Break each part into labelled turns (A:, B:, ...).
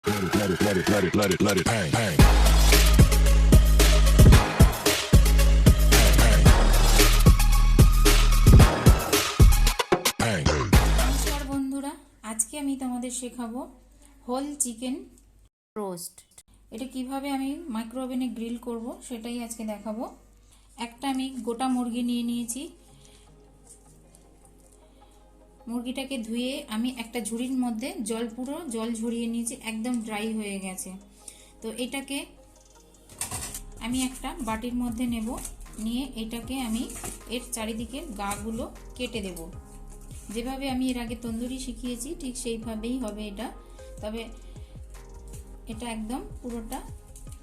A: let it hang, hang.
B: নমস্কার বন্ধুরা, আজকে আমি তোমাদের শেখাবো হোল চিকেন রোস্ট। এটা কিভাবে আমি মাইক্রো ওভেনে গ্রিল করব সেটাই আজকে দেখাবো। একটা আমি গোটা মুরগি নিয়ে নিয়েছি। মুরগিটাকে ধুয়ে আমি একটা ঝুড়ির মধ্যে পুরো জল ঝরিয়ে নিয়েছি, একদম ড্রাই হয়ে গেছে। তো এটাকে আমি একটা বাটির মধ্যে নেব, নিয়ে এটাকে আমি এর চারিদিকে গাগুলো কেটে দেব। যেভাবে আমি এর আগে তন্দুরি শিখিয়েছি ঠিক সেইভাবেই হবে এটা। তবে এটা একদম পুরোটা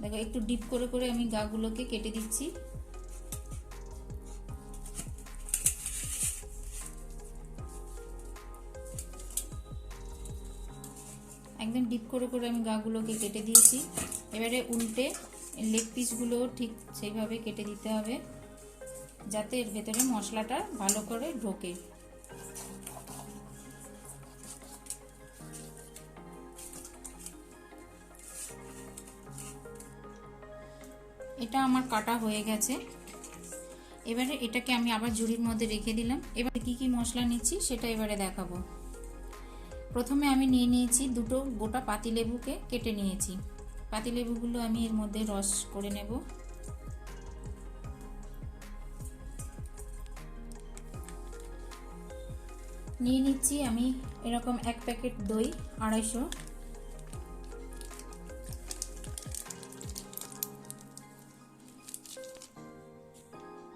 B: দেখো, একটু ডিপ করে করে আমি গাগুলোকে কেটে দিচ্ছি। একদম ডিপ করে করে আমি গাগুলোকে কেটে দিয়েছি। এবারে উল্টে লেগ পিসগুলো ঠিক সেইভাবে কেটে দিতে হবে, যাতে এর ভেতরে মশলাটা ভালো করে ঢোকে। এটা আমার কাটা হয়ে গেছে। এবারে এটাকে আমি আবার ঝুড়ির মধ্যে রেখে দিলাম। এবারে কি কি মশলা নিচ্ছি সেটা এবারে দেখাবো। প্রথমে আমি নিয়ে নিয়েছি দুটো গোটা পাতিলেবুকে কেটে নিয়েছি। পাতিলেবুগুলো আমি এর মধ্যে রস করে নেব। নিয়ে নিচ্ছি আমি এরকম এক প্যাকেট দই 250।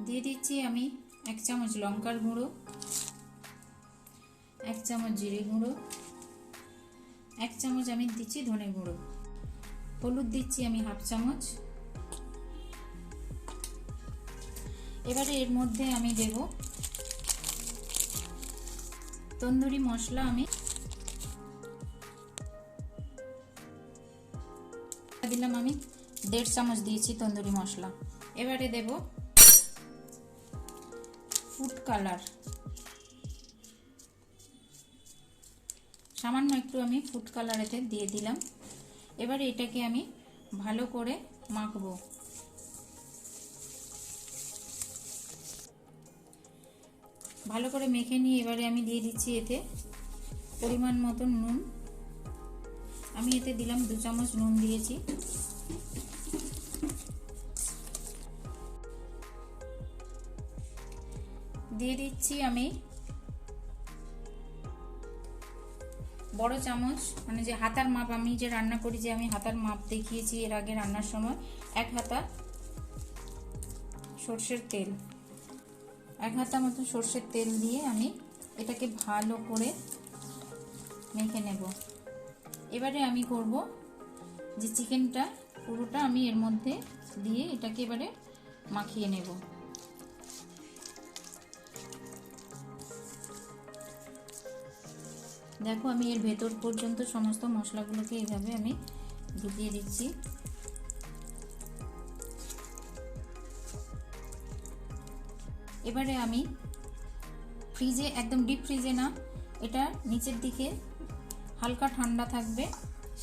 B: দিয়ে দিচ্ছি আমি 1 চামচ লঙ্কার গুঁড়ো, 1 চামচ জিরে গুঁড়ো, 1 চামচ আমি দিচ্ছি ধনে গুঁড়ো, হলুদ দিচ্ছি আমি 1/2 চামচ। এবারে এর মধ্যে আমি দেব তন্দুরি মশলা। আমি দিলাম আমি 1.5 চামচ দিয়েছি তন্দুরি মশলা। এবারে দেব ফুড কালার, সামান্য একটু আমি ফুড কালার এতে দিয়ে দিলাম। এবারে এটাকে আমি ভালো করে মাখবো। ভালো করে মেখে নিয়ে এবারে আমি দিয়ে দিচ্ছি এতে পরিমাণ মতো নুন। আমি এতে দিলাম 2 চামচ নুন দিয়েছি। দিয়ে দিচ্ছি আমি বড় চামচ, মানে যে হাতার মাপ, আমি যে রান্না করি যে আমি হাতার মাপ দেখিয়েছি এর আগে রান্নার সময়, 1 হাতা সর্ষের তেল, 1 হাতা মতো সর্ষের তেল দিয়ে আমি এটাকে ভালো করে মেখে নেব। এবারে আমি করব যে চিকেনটা পুরোটা আমি এর মধ্যে দিয়ে এটাকে এবারে মাখিয়ে নেব। দেখো আমি এর ভেতর পর্যন্ত সমস্ত মশলাগুলোকে এইভাবে আমি ঢুকিয়ে দিচ্ছি। এবারে আমি ফ্রিজে, একদম ডিপ ফ্রিজে না, এটা নিচের দিকে হালকা ঠান্ডা থাকবে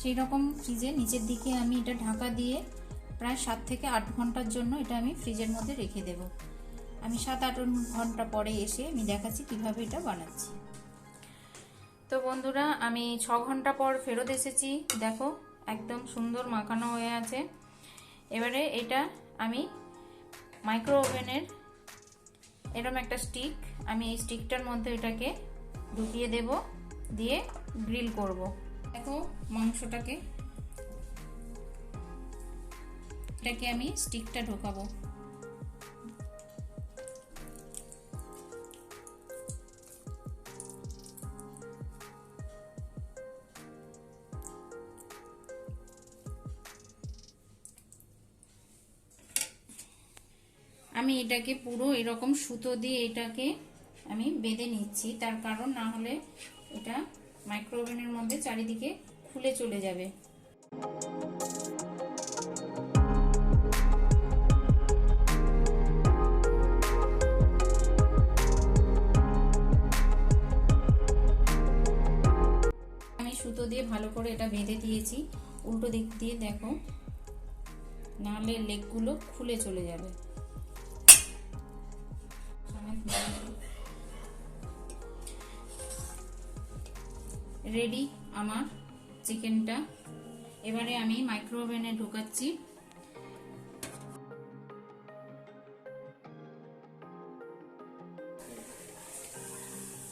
B: সেই রকম ফ্রিজে নিচের দিকে আমি এটা ঢাকা দিয়ে প্রায় 7 থেকে 8 ঘন্টার জন্য এটা আমি ফ্রিজের মধ্যে রেখে দেব। আমি 7-8 ঘন্টা পরে এসে আমি দেখাচ্ছি কিভাবে এটা বানাচ্ছি। তো বন্ধুরা, আমি 6 ঘন্টা পর ফেরত এসেছি। দেখো একদম সুন্দর মাখানো হয়ে আছে। এবারে এটা আমি মাইক্রো ওভেনের এরকম একটা স্টিক, আমি এই স্টিকটার মধ্যে এটাকে ঢুকিয়ে দেব, দিয়ে গ্রিল করব। দেখো মাংসটাকে, এটাকে আমি স্টিকটা ঢোকাবো। আমি এটাকে পুরো এরকম সুতো দিয়ে এটাকে আমি বেঁধে নিচ্ছি, তার কারণ না হলে এটা মাইক্রো ওভেনের মধ্যে চারিদিকে খুলে চলে যাবে। আমি সুতো দিয়ে ভালো করে এটা বেঁধে দিয়েছি। উল্টো দিক দিয়ে দেখো, নাহলে লেগগুলো খুলে চলে যাবে। রেডি আমার চিকেনটা। এবারে আমি মাইক্রো ওভেনে ঢোকাচ্ছি।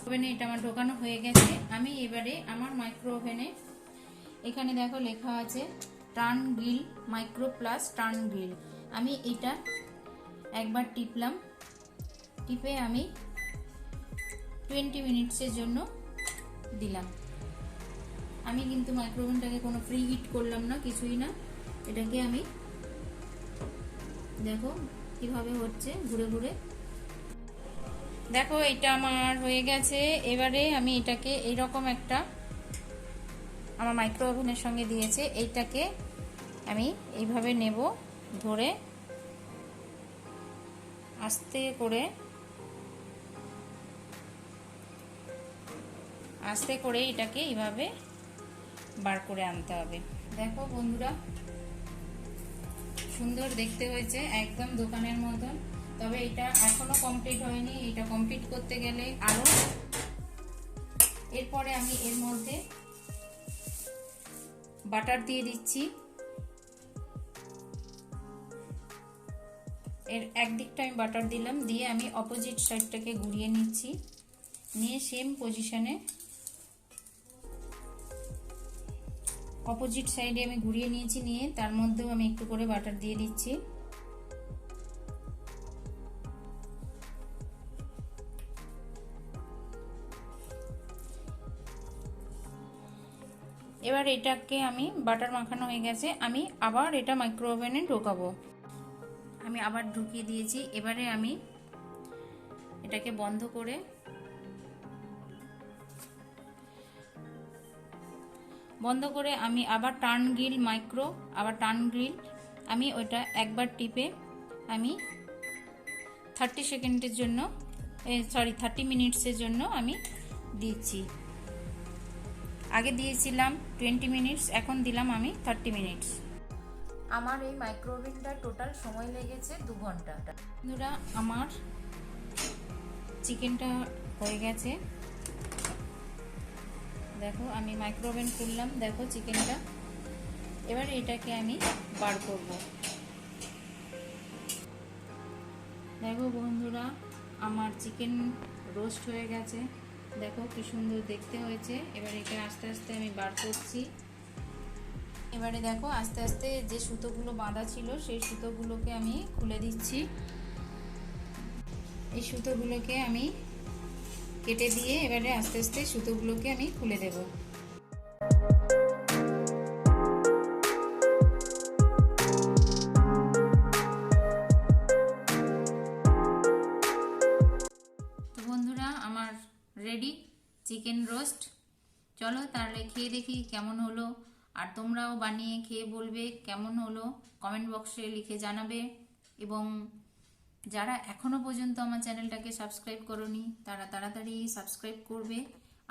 B: ওভেনে এটা আমার ঢোকানো হয়ে গেছে। আমি এবারে আমার মাইক্রো ওভেনে, এখানে দেখো লেখা আছে turn grill micro plus turn grill. আমি এটা একবার টিপলাম, টিপে আমি 20 মিনিটসের জন্য দিলাম। আমি কিন্তু মাইক্রো ওভেনটাকে কোনো প্রি হিট করলাম না, কিছুই না। এটাকে আমি দেখো কিভাবে হচ্ছে ঘুরে ঘুরে। দেখো এটা আমার হয়ে গেছে। এবারে আমি এটাকে এইরকম একটা, আমার মাইক্রো ওভেনের সঙ্গে দিয়েছে, এইটাকে আমি এইভাবে নেব, ধরে আস্তে করে এটাকে এইভাবে বার করে আনতে হবে। দেখো বন্ধুরা, সুন্দর দেখতে হয়েছে, একদম দোকানের মতন। তবে এটা এখনো কমপ্লিট হয়নি, এটা কমপ্লিট করতে গেলে আরো। এরপরে আমি এর মধ্যে বাটার দিয়ে দিচ্ছি। এর একদিকটা আমি বাটার দিলাম, দিয়ে আমি অপোজিট সাইডটাকে ঘুরিয়ে নিচ্ছি, নিয়ে সেম পজিশনে অপোজিট সাইডে আমি ঘুরিয়ে নিয়েছি, নিয়ে তার মধ্যেও আমি একটু করে বাটার দিয়ে দিচ্ছি। এবার এটাকে আমি বাটার মাখানো হয়ে গেছে, আমি আবার এটা মাইক্রো ওভেনে ঢোকাবো। আমি আবার ঢুকিয়ে দিয়েছি। এবারে আমি এটাকে বন্ধ করে আমি আবার টার্ন গ্রিল মাইক্রো, আবার টার্ন গ্রিল আমি ওইটা একবার টিপে আমি 30 মিনিটসের জন্য আমি দিচ্ছি। আগে দিয়েছিলাম 20 মিনিটস, এখন দিলাম আমি 30 মিনিটস। আমার এই মাইক্রো ওভেনটা টোটাল সময় লেগেছে 2 ঘন্টা। বন্ধুরা, আমার চিকেনটা হয়ে গেছে। দেখো আমি মাইক্রো ওভেন খুললাম, দেখো চিকেনটা। এবার এটাকে আমি বার করব। দেখো বন্ধুরা, আমার চিকেন রোস্ট হয়ে গেছে, দেখো কি সুন্দর দেখতে হয়েছে। এবার এটা আস্তে আস্তে আমি বার করছি। এবারে দেখো আস্তে আস্তে যে সুতোগুলো বাঁধা ছিল সেই সুতোগুলোকে আমি খুলে দিচ্ছি। এই সুতোগুলোকে আমি কেটে দিয়ে এবারে আস্তে আস্তে সুতোগুলোকে আমি খুলে দেব। তো বন্ধুরা, আমার রেডি চিকেন রোস্ট। চলো তাহলে খেয়ে দেখি কেমন হলো, আর তোমরাও বানিয়ে খেয়ে বলবে কেমন হলো, কমেন্ট বক্সে লিখে জানাবে। এবং যারা এখনো পর্যন্ত আমার চ্যানেলটাকে সাবস্ক্রাইব করোনি তারা তাড়াতাড়ি সাবস্ক্রাইব করবে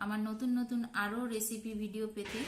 B: আমার নতুন নতুন আরও রেসিপি ভিডিও পেতে।